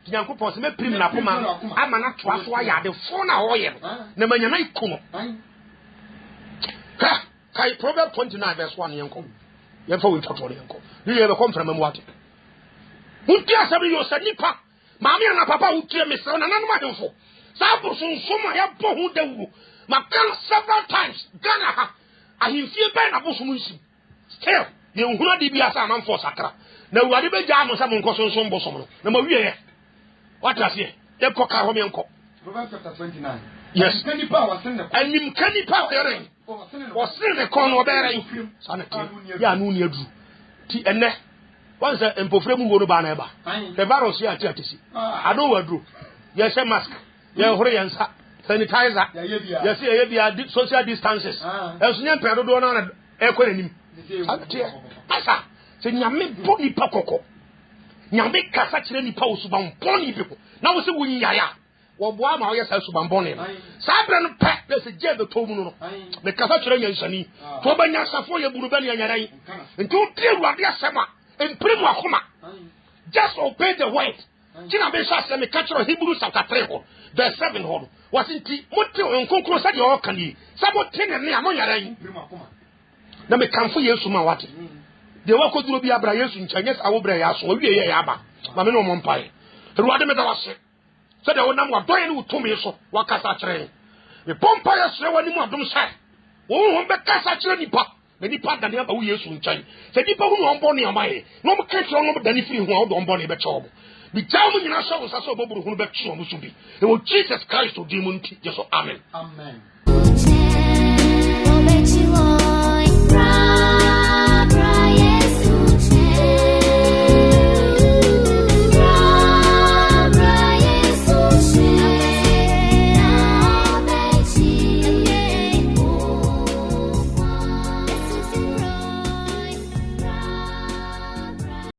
Yanko Posse, Primna Puma, I'm not to ask why I the phone oil. No man, you may come. Kai Proverbs 29 verse 1 Yanko. Therefore, we talk to Yanko. You ever come from him what? Who cares about your Sanipa? Mammy and Papa who came Mr. and another for. Sabusun, Soma, Yapo, who do. Macan several times. Ghana, I hear Ben Abusumusi. Still, you will not be as a man for Sacra. Na wadi be jam some nkoso so mboso no ma wie What I say? They call Kahomianko. Proverbs chapter 29. Yes. Can you power send the And you can you power hearing? Was send the corner bearing. Sanity. Ya no near do. T and ne. Once a empofremu go to Banaba. The barrels here at Tisi. I know what do. Yes, a mask. Yes, Horiansa. Sanitizer. Yes, here social distances. As near Pedro and Equanim. Asa. Say, Yammy body pakoko. Yammy Cassachi ni Pausuban pony people. Now we say we yaya. Wabwama yes Suban Bonnie. Sabran pack, there's a jet the Tomuno. The Cassachi and Sani. Tobanya Safoya Burubani and Yarai. And two dear Radia Sama. And Prima Homa. Just obey the word. Jina Besha semi catcher Hebrews of Catreho. The 7 hole. Wasn't he? What you and Conco said your candy? Somewhat 10 and near Moyarai. Now me come for you, Sumawati. The work would be a Brian in Chinese, I will bring us, or we are Yaba, Mamino Mompai. The Radamedawase said, I will not Brian who told me so, what Casa train. The Pompire said, when you want to say, oh, the Casa Nipa, the Nipa than the other years in China. The people who are born near my, no more catch on than if you want on Bonnie Bechob. The German in ourselves are so bold who bet you should be. It was Jesus Christ to demon, just amen. Amen.